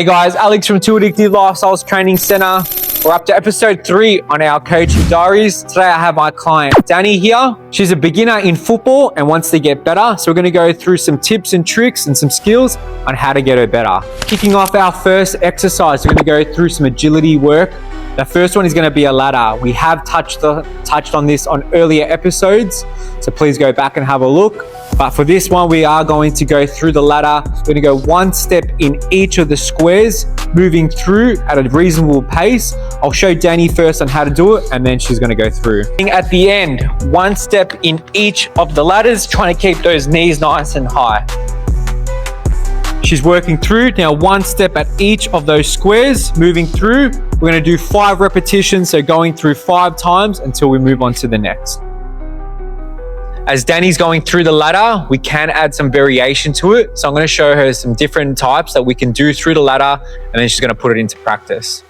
Hey guys, Alex from Two Addictive Lifestyles Training Center. We're up to episode 3 on our coaching diaries. Today I have my client Danny here. She's a beginner in football and wants to get better. So we're going to go through some tips and tricks and some skills on how to get her better. Kicking off our first exercise, we're going to go through some agility work. The first one is going to be a ladder. We have touched on this on earlier episodes, so please go back and have a look. But for this one, we are going to go through the ladder. We're going to go one step in each of the squares, moving through at a reasonable pace. I'll show Danny first on how to do it, and then she's going to go through. At the end, one step in each of the ladders, trying to keep those knees nice and high. She's working through. Now one step at each of those squares, moving through. We're going to do 5 repetitions, so going through 5 times until we move on to the next. As Danny's going through the ladder, we can add some variation to it. So I'm going to show her some different types that we can do through the ladder, and then she's going to put it into practice.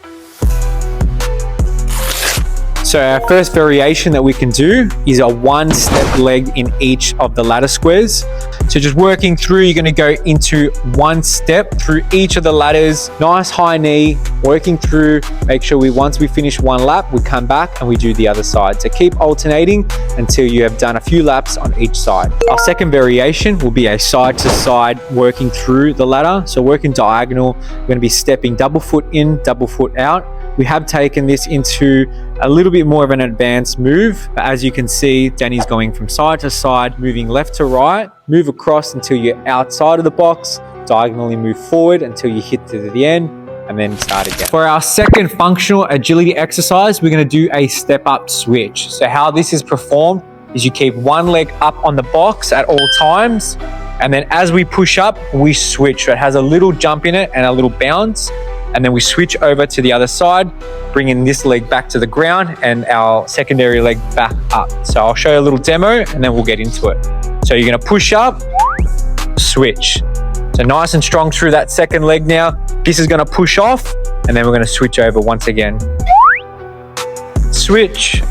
So our first variation that we can do is a 1-step leg in each of the ladder squares. So just working through, you're going to go into 1 step through each of the ladders, nice high knee, working through, make sure once we finish 1 lap, we come back and we do the other side. So keep alternating until you have done a few laps on each side. Our second variation will be a side to side working through the ladder. So working diagonal, we're going to be stepping double foot in, double foot out. We have taken this into a little bit more of an advanced move, but as you can see, Danny's going from side to side, moving left to right, move across until you're outside of the box, diagonally move forward until you hit to the end, and then start again. For our second functional agility exercise, we're going to do a step up switch. So how this is performed is you keep one leg up on the box at all times, and then as we push up, we switch. So it has a little jump in it and a little bounce. And then we switch over to the other side, bringing this leg back to the ground and our secondary leg back up. So I'll show you a little demo and then we'll get into it. So you're gonna push up, switch. So nice and strong through that second leg now. This is gonna push off and then we're gonna switch over once again. Switch,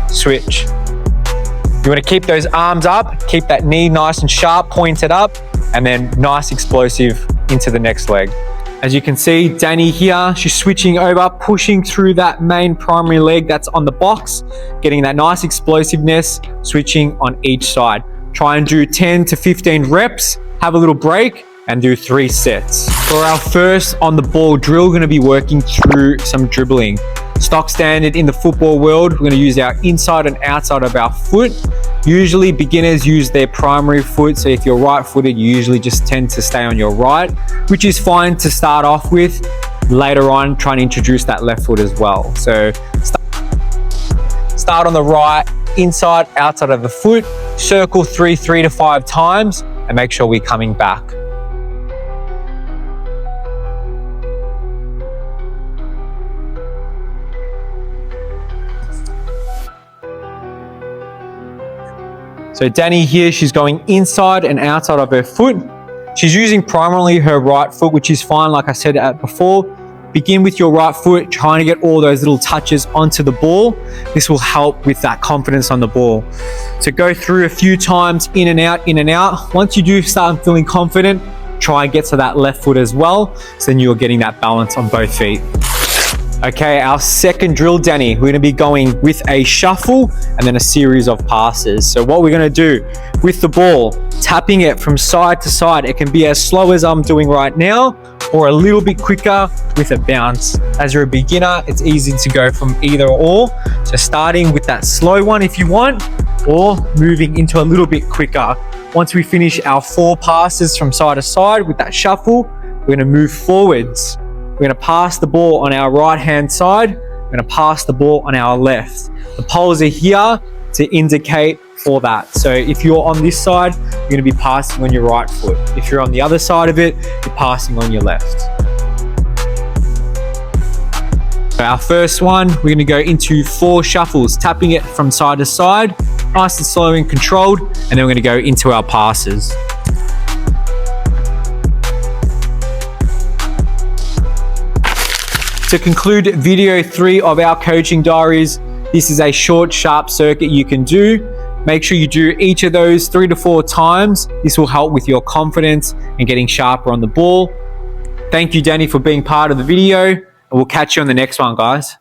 switch. You wanna keep those arms up, keep that knee nice and sharp, pointed up, and then nice explosive into the next leg. As you can see, Danny here, she's switching over, pushing through that main primary leg that's on the box, getting that nice explosiveness, switching on each side. Try and do 10 to 15 reps, have a little break, and do 3 sets. For our first on the ball drill, we're going to be working through some dribbling. Stock standard in the football world, we're going to use our inside and outside of our foot. Usually beginners use their primary foot, so if you're right-footed, you usually just tend to stay on your right, which is fine to start off with. Later on, try and introduce that left foot as well. So start on the right, inside, outside of the foot, circle 3 to 5 times, and make sure we're coming back. So Danny here, she's going inside and outside of her foot. She's using primarily her right foot, which is fine, like I said before. Begin with your right foot, trying to get all those little touches onto the ball. This will help with that confidence on the ball. So go through a few times, in and out, in and out. Once you do start feeling confident, try and get to that left foot as well. So then you're getting that balance on both feet. Okay, our second drill, Danny, we're going to be going with a shuffle and then a series of passes. So what we're going to do with the ball, tapping it from side to side. It can be as slow as I'm doing right now or a little bit quicker with a bounce. As you're a beginner, it's easy to go from either or. So starting with that slow one if you want, or moving into a little bit quicker. Once we finish our 4 passes from side to side with that shuffle, we're going to move forwards. We're going to pass the ball on our right-hand side. We're going to pass the ball on our left. The poles are here to indicate for that. So if you're on this side, you're going to be passing on your right foot. If you're on the other side of it, you're passing on your left. So our first one, we're going to go into 4 shuffles, tapping it from side to side, nice and slow and controlled, and then we're going to go into our passes. To conclude video 3 of our coaching diaries, this is a short, sharp circuit you can do. Make sure you do each of those 3 to 4 times. This will help with your confidence and getting sharper on the ball. Thank you, Danny, for being part of the video, and we'll catch you on the next one, guys.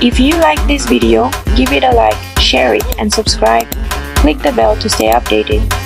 If you like this video, give it a like, share it and subscribe. Click the bell to stay updated.